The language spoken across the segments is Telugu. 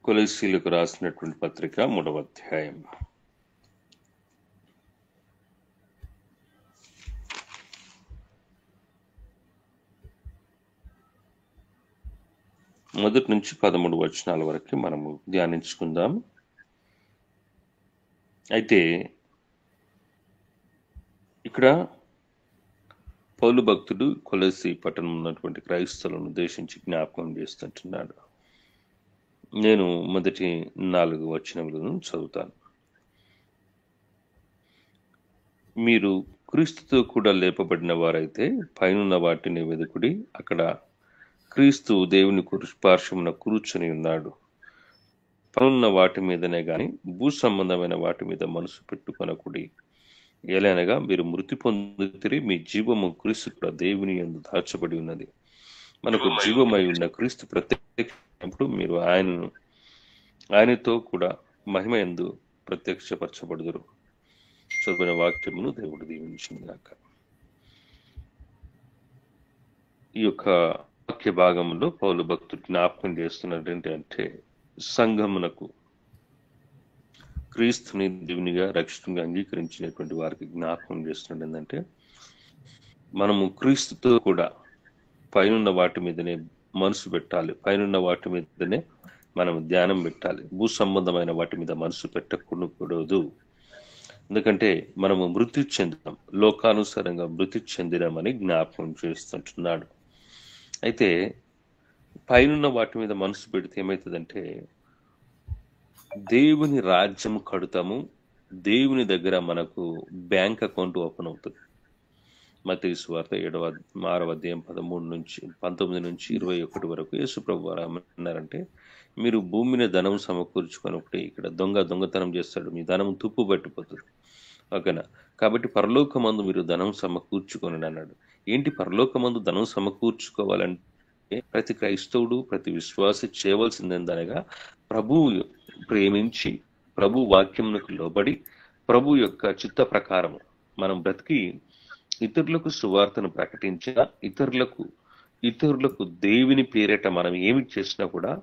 కొలస్సీలకు రాసినటువంటి పత్రిక 3వ అధ్యాయం. మొదటి నుంచి 13 వచనాల వరకు మనము ధ్యానించుకుందాం. అయితే ఇక్కడ పౌలు భక్తుడు కొలస్సీ పట్టణం ఉన్నటువంటి క్రైస్తవులను ఉద్దేశించి జ్ఞాపకం చేస్తుంటున్నాడు. నేను మొదటి 4 వచనములను చదువుతాను. మీరు క్రీస్తుతో కూడా లేపబడిన వారైతే పైనున్న వాటిని వెదుకుడి, అక్కడ క్రీస్తు దేవుని పార్శ్వమున కూర్చొని ఉన్నాడు. పైనున్న వాటి మీదనే గాని భూ సంబంధమైన వాటి మీద మనసు పెట్టుకొనకుడి. ఏలైనగా మీరు మృతి పొందితిరి, మీ జీవము క్రీస్తు కూడా దేవుని యందు దాచబడి ఉన్నది. మనకు జీవమై ఉన్న క్రీస్తు ప్రత్యక్షించినప్పుడు మీరు ఆయనతో కూడా మహిమ యందు ప్రత్యక్షపరచబడుదురు. చదివిన వాక్యమును దేవుడు దీవించుగాక. ఈ యొక్క వాక్య భాగంలో పౌలు భక్తుడు జ్ఞాపకం చేస్తున్నది ఏంటంటే, సంఘమునకు క్రీస్తుని దేవునిగా రక్షణగా అంగీకరించినటువంటి వారికి జ్ఞాపకం చేస్తున్నది ఏంటంటే, మనము క్రీస్తుతో కూడా పైనున్న వాటి మీదనే మనసు పెట్టాలి, పైనున్న వాటి మీదనే మనం ధ్యానం పెట్టాలి. భూ సంబంధమైన వాటి మీద మనసు పెట్టకూడదు. ఎందుకంటే మనము మృతి చెందాం, లోకానుసారంగా మృతి చెందినామని జ్ఞాపకం చేస్తుంటున్నాడు. అయితే పైనున్న వాటి మీద మనసు పెడితే ఏమవుతుందంటే, దేవుని రాజ్యం కడతాము, దేవుని దగ్గర మనకు బ్యాంక్ అకౌంట్ ఓపెన్ అవుతుంది. మత్తయి సువార్త 6వ అధ్యాయం 19 నుంచి 21 వరకు యేసు ప్రభువు వారు అన్నారంటే, మీరు భూమిని ధనం సమకూర్చుకొనొకటి, ఇక్కడ దొంగతనం చేస్తాడు, మీ ధనం తుప్పు పట్టిపోతుంది. ఓకేనా? కాబట్టి పరలోకమందు మీరు ధనం సమకూర్చుకొని అన్నాడు. ఏంటి పరలోకమందు ధనం సమకూర్చుకోవాలంటే, ప్రతి క్రైస్తవుడు ప్రతి విశ్వాసి చేయవలసిందనగా ప్రభువు ప్రేమించి ప్రభు వాక్యమునకు లోబడి ప్రభు యొక్క చిత్త ప్రకారము మనం బ్రతికి ఇతరులకు సువార్తను ప్రకటించిన ఇతరులకు దేవుని పేరిట మనం ఏమి చేసినా కూడా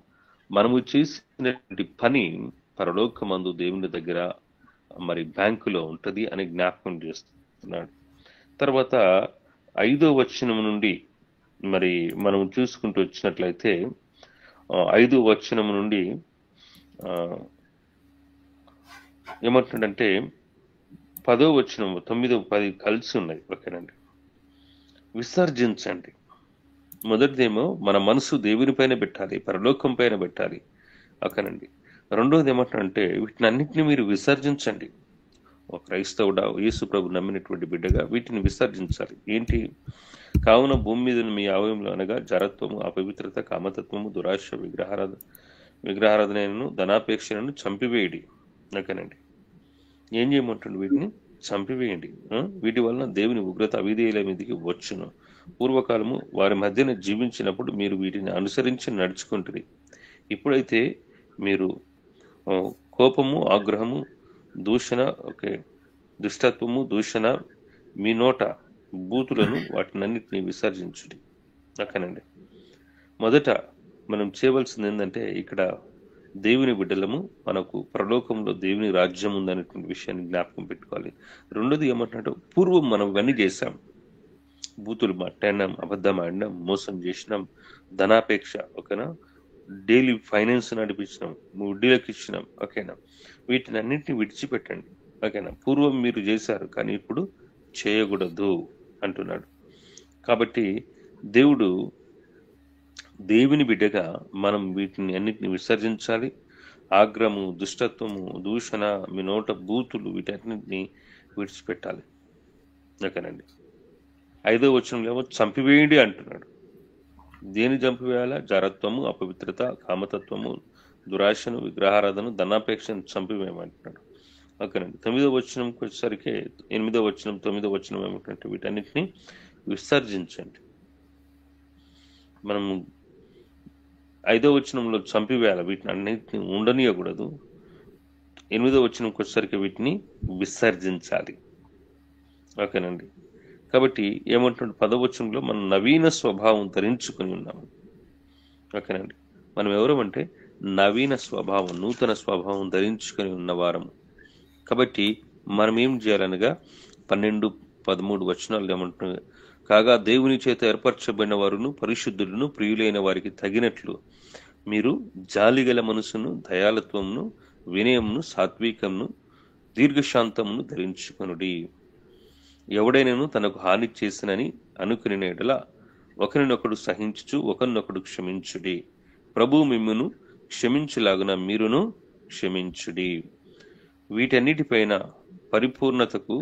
మనము చేసినటువంటి పని పరలోకమందు దేవుని దగ్గర మరి బ్యాంకులో ఉంటది అని జ్ఞాపకం చేస్తున్నాడు. తర్వాత 5వ వచనం నుండి మరి మనం చూసుకుంటూ వచ్చినట్లయితే 5వ వచనం నుండి ఏమంటున్నాడంటే, 10వ వచనం 9, 10 కలిసి ఉన్నాయి. ఓకేనండి. విసర్జించండి. మొదటిదేమో మన మనసు దేవుని పైన పెట్టాలి, పరలోకం పైన పెట్టాలి. ఓకేనండి. రెండోది ఏమంటాడంటే, వీటిని అన్నింటినీ మీరు విసర్జించండి. ఒక క్రైస్తవుడా, యేసు ప్రభు నమ్మినటువంటి బిడ్డగా వీటిని విసర్జించాలి. ఏంటి? కావున భూమి మీద మీ అవయవంలో అనగా జరత్వము, అపవిత్రత, కామతత్వము, దురాశ, విగ్రహారాధనను, ధనాపేక్షలను చంపివేయడి. ఓకేనండి. ఏం చేయమంటుండే? వీటిని చంపివేయండి. వీటి వలన దేవుని ఉగ్రత అవిధేయుల మీదకి వచ్చును. పూర్వకాలము వారి మధ్యన జీవించినప్పుడు మీరు వీటిని అనుసరించి నడుచుకుంటుంది. ఇప్పుడైతే మీరు కోపము, ఆగ్రహము, దూషణ, దుష్టత్వము, దూషణ, మీ నోట బూతులను వాటినన్నిటిని విసర్జించుడి. ఓకేనండి. మొదట మనం చేయవలసింది ఏంటంటే, ఇక్కడ దేవుని బిడ్డలము, మనకు పరలోకంలో దేవుని రాజ్యం ఉందనేటువంటి విషయాన్ని జ్ఞాపకం పెట్టుకోవాలి. రెండోది ఏమంటున్నాడు, పూర్వం మనం ఇవన్నీ చేశాం. బూతులు మాట్లాడినాం, అబద్ధం ఆడినాం, మోసం చేసినాం, ధనాపేక్ష, ఓకేనా, డైలీ ఫైనాన్స్ నడిపించినాం, వడ్డీలకు ఇచ్చినాం. ఓకేనా? వీటిని అన్నింటినీ విడిచిపెట్టండి. ఓకేనా? పూర్వం మీరు చేశారు, కానీ ఇప్పుడు చేయకూడదు అంటున్నాడు. కాబట్టి దేవుని బిడ్డగా మనం వీటిని అన్నిటిని విసర్జించాలి. ఆగ్రహము, దుష్టత్వము, దూషణ, మీ నోట బూతులు, వీటన్నిటిని విడిచిపెట్టాలి. ఓకేనండి. 5వ వచనంలో ఏమో చంపివేయండి అంటున్నాడు. దేని చంపివేయాలా? జరత్వము, అపవిత్రత, కామతత్వము, దురాశను, విగ్రహారాధన, ధనాపేక్షను చంపివేయమంటున్నాడు. ఓకేనండి. 9వ వచనంకి వచ్చేసరికి 8వ వచనం 9వ వచనం ఏమంటే, వీటన్నిటిని విసర్జించండి. మనము 5వ వచనంలో చంపివేయాలి, వీటిని అన్నిటిని ఉండనీయకూడదు. 8వ వచనంకి వచ్చేసరికి వీటిని విసర్జించాలి. ఓకేనండి. కాబట్టి ఏమంటుంటే 10వ వచనంలో మనం నవీన స్వభావం ధరించుకుని ఉన్నాము. ఓకేనండి. మనం ఎవరు అంటే నవీన స్వభావం, నూతన స్వభావం ధరించుకొని ఉన్నవారము. కాబట్టి మనం ఏం చేయాలనగా 12, 13 వచనాలు ఏమంటున్నాయి? కాగా దేవుని చేత ఏర్పరచబడిన వారును పరిశుద్ధులను ప్రియులైన వారికి తగినట్లు మీరు జాలిగల మనసును, దయాళత్వమును, వినయమును, సాత్వికమును, దీర్ఘశాంతమును ధరించుకొనుడి. ఎవడైనను తనకు హాని చేసినని అనుకుని ఎడల ఒకరినొకడు సహించుచు ఒకరినొకడు క్షమించుడి. ప్రభు మిమ్మును క్షమించులాగున మీరును క్షమించుడి. వీటన్నిటిపైన పరిపూర్ణతకు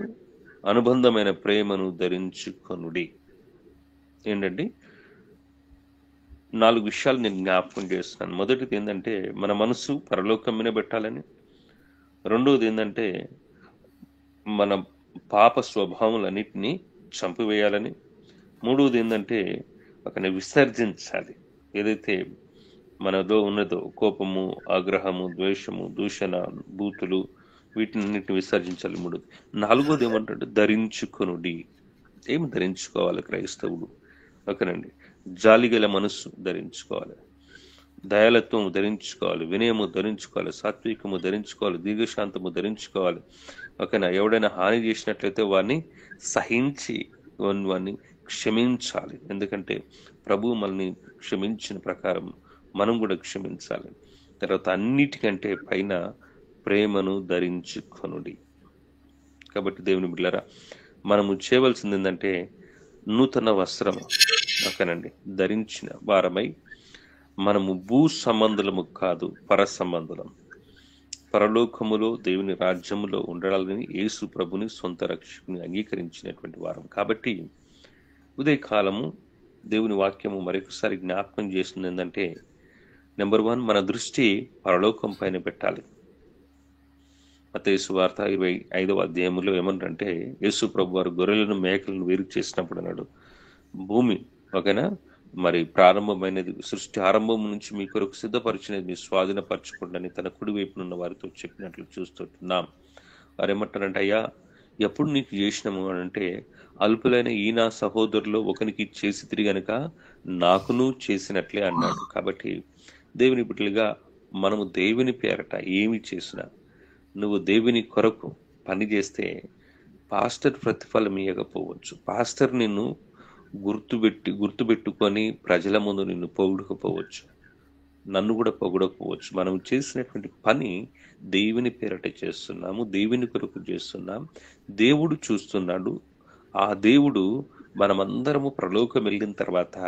అనుబంధమైన ప్రేమను ధరించుకొనుడి. ఏంటంటే 4 విషయాలు నేను జ్ఞాపకం చేస్తున్నాను. మొదటిది ఏంటంటే మన మనసు పరలోకం మీద పెట్టాలని. రెండవది ఏంటంటే మన పాప స్వభావాలన్నిటినీ చంపివేయాలని. మూడవది ఏంటంటే ఒకని విసర్జించాలి. ఏదైతే మనలో ఉన్నదో కోపము, ఆగ్రహము, ద్వేషము, దూషణ, బూతులు, వీటినన్నిటిని విసర్జించాలి. మూడోది. నాలుగోది ఏమంటాడు? ధరించుకొనుడి. ఏం ధరించుకోవాలి క్రైస్తవుడు? ఓకేనండి. జాలిగల మనస్సు ధరించుకోవాలి, దయాళత్వము ధరించుకోవాలి, వినయము ధరించుకోవాలి, సాత్వికము ధరించుకోవాలి, దీర్ఘశాంతము ధరించుకోవాలి. ఓకేనా? ఎవడైనా హాని చేసినట్లయితే వాడిని సహించి వాడిని క్షమించాలి. ఎందుకంటే ప్రభు మనల్ని క్షమించిన ప్రకారం మనం కూడా క్షమించాలి. తర్వాత అన్నిటికంటే పైన ప్రేమను ధరించుకొనుడి. కాబట్టి దేవుని బిడ్డలారా, మనము చేయవలసింది ఏంటంటే నూతన వస్త్రము, ఓకేనండి, ధరించిన వారమై మనము భూ సంబంధులము కాదు, పర సంబంధులం. పరలోకములో దేవుని రాజ్యములో ఉండాలని యేసు ప్రభుని సొంత రక్షకుని అంగీకరించినటువంటి వారం. కాబట్టి ఉదయకాలము దేవుని వాక్యము మరొకసారి జ్ఞాపకం చేస్తుంది ఏంటంటే, నెంబర్ 1, మన దృష్టి పరలోకం పైన పెట్టాలి. మత్తయి సువార్త 25వ అధ్యాయంలో ఏమంటే, యేసు ప్రభు వారు గొర్రెలను మేకలను వేరు చేసినప్పుడు అన్నాడు, భూమి ఓకేనా మరి ప్రారంభమైనది, సృష్టి ఆరంభం నుంచి మీ కొరకు సిద్ధపరిచినది మీ స్వాధీనపరచుకోండి తన కుడి వైపునున్న వారితో చెప్పినట్లు చూస్తుంటున్నాం. వారు ఏమంటారంటే, అయ్యా ఎప్పుడు నీకు చేసినాము అని అంటే, అల్పులైన ఈ నా సహోదరులో ఒకనికి చేసి తిరిగి గనుక నాకును చేసినట్లే అన్నాడు. కాబట్టి దేవుని బిడ్డలుగా మనము దేవుని పేరట ఏమి చేసినా, నువ్వు దేవుని కొరకు పని చేస్తే పాస్టర్ ప్రతిఫలం ఇవ్వకపోవచ్చు, పాస్టర్ నిన్ను గుర్తుపెట్టుకొని ప్రజల ముందు నిన్ను పొగడకపోవచ్చు, నన్ను కూడా పొగడకపోవచ్చు. మనం చేసినటువంటి పని దేవుని పేరట చేస్తున్నాము, దేవుని కొరకు చేస్తున్నాం, దేవుడు చూస్తున్నాడు. ఆ దేవుడు మనమందరము ప్రలోకం వెళ్ళిన తర్వాత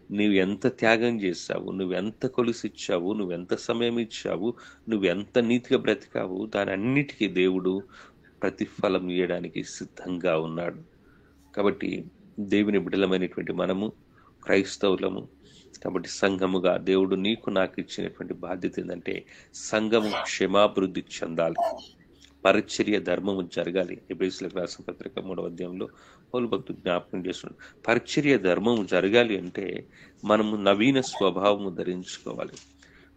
నువ్వు ఎంత త్యాగం చేశావు, నువ్వెంత కొలిసిచ్చావు, నువ్వెంత సమయం ఇచ్చావు, నువ్వెంత నీతిగా బ్రతికావు, దాని అన్నిటికీ దేవుడు ప్రతిఫలం ఇవ్వడానికి సిద్ధంగా ఉన్నాడు. కాబట్టి దేవుని బిడ్డలమైనటువంటి మనము క్రైస్తవులము కాబట్టి సంఘముగా దేవుడు నీకు నాకు ఇచ్చినటువంటి బాధ్యత ఏంటంటే, సంఘము క్షమాభివృద్ధి చెందాలి, పరిచర్య ధర్మము జరగాలి. ఎబ్రేయులకు రాసిన పత్రిక 3వ అధ్యాయంలో పౌలు భక్తుడు జ్ఞాపకం చేస్తున్నాడు. పరిచర్య ధర్మము జరగాలి అంటే మనము నవీన స్వభావము ధరించుకోవాలి.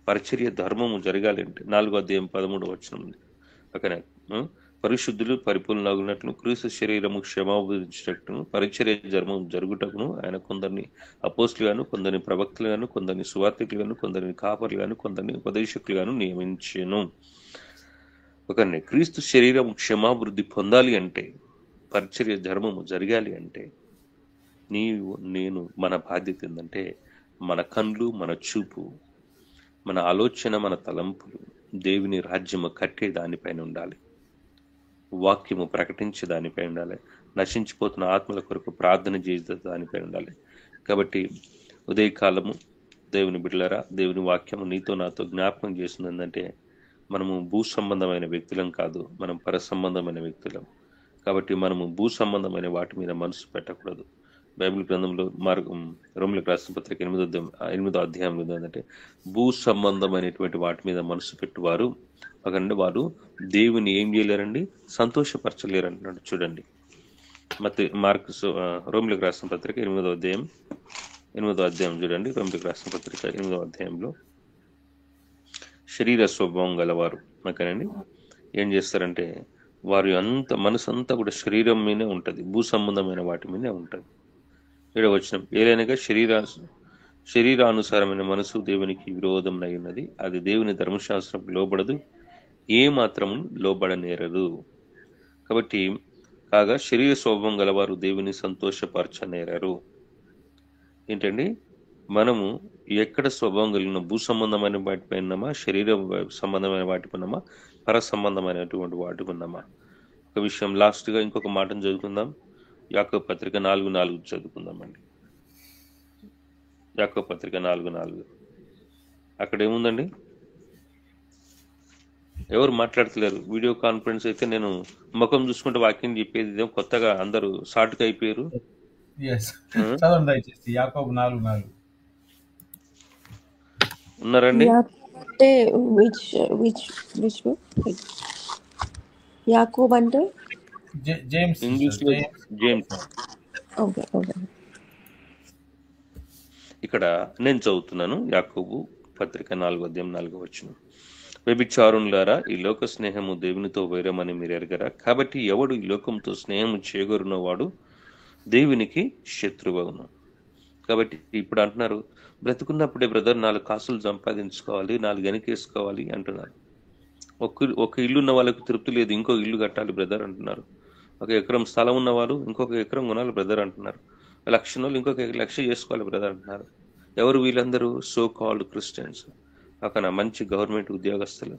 పరిచర్య ధర్మము జరగాలి అంటే 4వ అధ్యాయం 13వ వచనం ఉంది. అక్కడ పరిశుద్ధులు పరిపూర్ణులగునట్లు క్రీస్తు శరీరము క్షమాభించినట్టును పరిచర్య ధర్మం జరుగుటకును ఆయన కొందరిని అపోస్తులుగాను, కొందరిని ప్రవక్తలుగాను, కొందరిని సువార్తికులుగాను, కొందరిని కాపరులుగాను, కొందరిని ఉపదేశకులుగాను నియమించెను. ఒకరిని క్రీస్తు శరీరం క్షమాభివృద్ధి పొందాలి అంటే, పరిచర్య ధర్మము జరగాలి అంటే, నీవు నేను మన బాధ్యత ఏంటంటే మన కళ్ళు, మన చూపు, మన ఆలోచన, మన తలంపులు దేవుని రాజ్యము కట్టే దానిపైన ఉండాలి, వాక్యము ప్రకటించే దానిపై ఉండాలి, నశించిపోతున్న ఆత్మల కొరకు ప్రార్థన చేసే దానిపై ఉండాలి. కాబట్టి ఉదయకాలము దేవుని బిడ్డలారా, దేవుని వాక్యము నీతో నాతో జ్ఞాపకం చేస్తుంది ఏంటంటే, మనము భూ సంబంధమైన వ్యక్తులం కాదు, మనం పర సంబంధమైన వ్యక్తులం. కాబట్టి మనము భూ సంబంధమైన వాటి మీద మనసు పెట్టకూడదు. బైబిల్ గ్రంథంలో రోమీయులకు రాసిన పత్రిక 8వ అధ్యాయంలో ఏంటంటే, భూ సంబంధమైనటువంటి వాటి మీద మనసు పెట్టువారు అక్కడ వారు దేవుని ఏం చేయలేరండి, సంతోషపరచలేరు అంటున్నాడు. చూడండి, రోమీయులకు రాసిన పత్రిక 8వ అధ్యాయం చూడండి. రోమీయులకు రాసిన పత్రిక 8వ అధ్యాయంలో శరీర స్వభావం గలవారు ఓకేనండి ఏం చేస్తారంటే, వారి మనసు అంతా కూడా శరీరం మీదే ఉంటుంది, భూ సంబంధమైన వాటి మీదే ఉంటుంది. 7వ వచనం, ఏలైనగా శరీరానుసారమైన మనసు దేవునికి విరోధమునై ఉన్నది, అది దేవుని ధర్మశాస్త్రం లోబడదు, ఏ మాత్రం లోబడనేరదు. కాబట్టి కాగా శరీర స్వభావం గలవారు దేవుని సంతోషపరచనేరరు. ఏంటండి, మనము ఎక్కడ స్వభావం కలిగిన భూ సంబంధమైన వాటిపై ఉన్నామా, శరీర సంబంధమైన వాటిపై ఉన్నామా, పర సంబంధమైనటువంటి వాటిపై ఉన్నామా? ఒక విషయం లాస్ట్గా ఇంకొక మాటను చదువుకుందాం. యాకోబు పత్రిక 4:4 చదువుకుందామండి. యాకోబు పత్రిక 4:4 అక్కడ ఏముందండి? ఎవరు మాట్లాడతలేరు. వీడియో కాన్ఫరెన్స్ అయితే నేను ముఖం చూసుకుంటే వాక్యం చెప్పేది ఇదేం కొత్తగా అందరూ షార్ట్గా అయిపోయారు. యాకోబు 4:4 ఉన్నారండి? అంటే యాకోబు అంటే జేమ్స్, ఇంగ్లీష్ లో జేమ్స్. Okay okay. ఇక్కడ నేను చదువుతున్నాను. యాకోబు పత్రిక 4:4 వ్యభిచారులారా, ఈ లోక స్నేహము దేవునితో వైరమని మీరు ఎరగరా? కాబట్టి ఎవడు ఈ లోకంతో స్నేహము చేయగొరిన వాడు దేవునికి శత్రువవును. కాబట్టి ఇప్పుడు అంటున్నారు, బ్రతుకున్నప్పుడే బ్రదర్ 4 కాసులు సంపాదించుకోవాలి, 4 వెనకేసుకోవాలి అంటున్నారు. ఒక ఇల్లు ఉన్న వాళ్ళకి తృప్తి లేదు, ఇంకో ఇల్లు కట్టాలి బ్రదర్ అంటున్నారు. 1 ఎకరం స్థలం ఉన్నవాళ్ళు ఇంకొక ఎకరం కొనాలి బ్రదర్ అంటున్నారు. 1,00,000 వాళ్ళు ఇంకొక 1,00,000 చేసుకోవాలి బ్రదర్ అంటున్నారు. ఎవరు వీళ్ళందరూ? So called Christians. ఓకేనా? మంచి గవర్నమెంట్ ఉద్యోగస్తులు.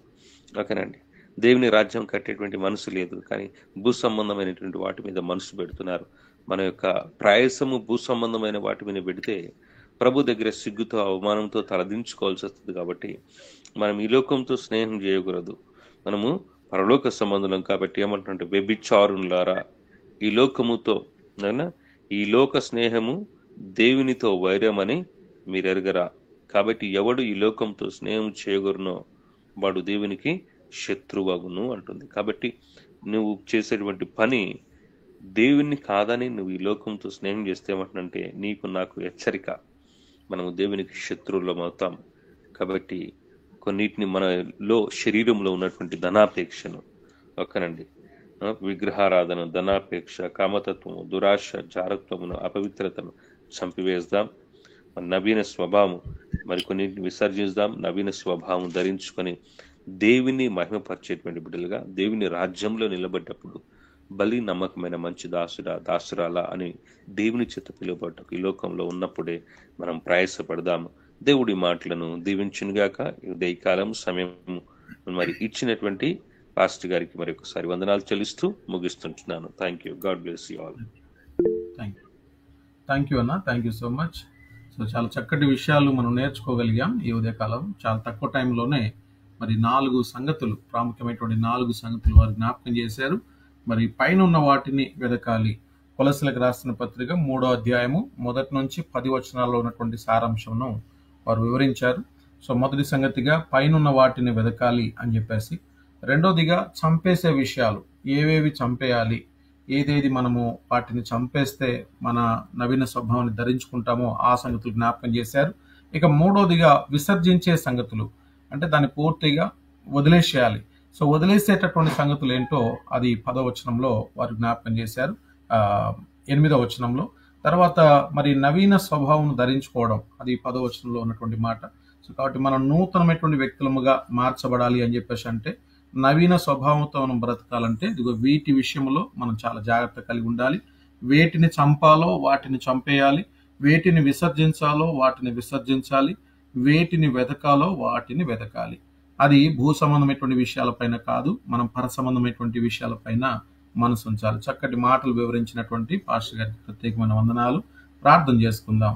ఓకేనండి. దేవుని రాజ్యం కట్టేటువంటి మనసు లేదు, కానీ భూ సంబంధమైనటువంటి వాటి మీద మనసు పెడుతున్నారు. మన యొక్క ప్రయాసము భూ సంబంధమైన వాటి మీద పెడితే ప్రభు దగ్గర సిగ్గుతో అవమానంతో తలదించుకోవాల్సి వస్తుంది. కాబట్టి మనం ఈ లోకంతో స్నేహం చేయకూడదు, మనము పరలోక సంబంధం. కాబట్టి ఏమంటుంటే, వ్యభిచారులారా, ఈ లోకముతో ఈ లోక స్నేహము దేవునితో వైరమని మీరు ఎరగరా? కాబట్టి ఎవడు ఈ లోకంతో స్నేహం చేయగొరునో వాడు దేవునికి శత్రువగును అంటుంది. కాబట్టి నువ్వు చేసేటువంటి పని దేవుని కాదని నువ్వు ఈ లోకంతో స్నేహం చేస్తే ఏమంటుంటే, నీకు నాకు హెచ్చరిక, మనము దేవునికి శత్రువులం అవుతాం. కాబట్టి కొన్నిటిని మనలో శరీరంలో ఉన్నటువంటి ధనాపేక్షను, ఓకేనండి, విగ్రహారాధన, ధనాపేక్ష, కామతత్వము, దురాశ, జారత్వమును, అపవిత్రతను చంపివేద్దాం. నవీన స్వభావం మరికొన్నిటిని విసర్జిద్దాం. నవీన స్వభావం ధరించుకొని దేవుని మహిమపరిచేటువంటి బిడ్డలుగా దేవుని రాజ్యంలో నిలబడ్డప్పుడు బలి నమ్మకమైన మంచి దాసురాలా అని దేవుని చేత పిలువబడ్డ ఈ లోకంలో ఉన్నప్పుడే మనం ప్రయాసపడదాము. దేవుడి మాటలను దీవించునుగాక. ఉదయకాలం సమయం మరి ఇచ్చినటువంటి పాస్టర్ గారికి మరి ఒకసారి వందనాలు చెల్లిస్తూ ముగిస్తుంటున్నాను. Thank you. God bless you all. Thank you అన్న, thank you so much. So చాలా చక్కటి విషయాలు మనం నేర్చుకోగలిగాం ఈ ఉదయకాలం. చాలా తక్కువ టైంలోనే మరి 4 సంగతులు, ప్రాముఖ్యమైనటువంటి 4 సంగతులు వారు జ్ఞాపకం చేశారు. మరి పైన ఉన్న వాటిని వెదకాలి. కొలస్సీలకు రాసిన పత్రిక 3వ అధ్యాయము 1 నుంచి 10 వచనాల్లో ఉన్నటువంటి సారాంశంను వారు వివరించారు. సో మొదటి సంగతిగా పైన వాటిని వెదకాలి అని చెప్పేసి, రెండోదిగా చంపేసే విషయాలు, ఏవేవి చంపేయాలి, ఏదేది మనము వాటిని చంపేస్తే మన నవీన స్వభావాన్ని ధరించుకుంటామో ఆ సంగతులు జ్ఞాపకం చేశారు. ఇక మూడోదిగా విసర్జించే సంగతులు, అంటే దాన్ని పూర్తిగా వదిలేసేయాలి. సో వదిలేసేటటువంటి సంగతులు ఏంటో అది 10వ వచనంలో వారు జ్ఞాపకం చేశారు, 8వ వచనంలో. తర్వాత మరి నవీన స్వభావం ధరించుకోవడం, అది 10వ వచనంలో ఉన్నటువంటి మాట. సో కాబట్టి మనం నూతనమైనటువంటి వ్యక్తులముగా మార్చబడాలి అని చెప్పేసి అంటే, నవీన స్వభావంతో మనం బ్రతకాలంటే ఇదిగో వీటి విషయంలో మనం చాలా జాగ్రత్త కలిగి ఉండాలి. వేటిని చంపాలో వాటిని చంపేయాలి, వేటిని విసర్జించాలో వాటిని విసర్జించాలి, వేటిని వెతకాలో వాటిని వెతకాలి. అది భూ సంబంధమైనటువంటి విషయాలపైన కాదు, మనం పర సంబంధమైనటువంటి విషయాలపైన మనసు ఉంచాలి. చక్కటి మాటలు వివరించినటువంటి పాస్టర్ గారికి ప్రత్యేకమైన వందనాలు. ప్రార్థన చేసుకుందాం.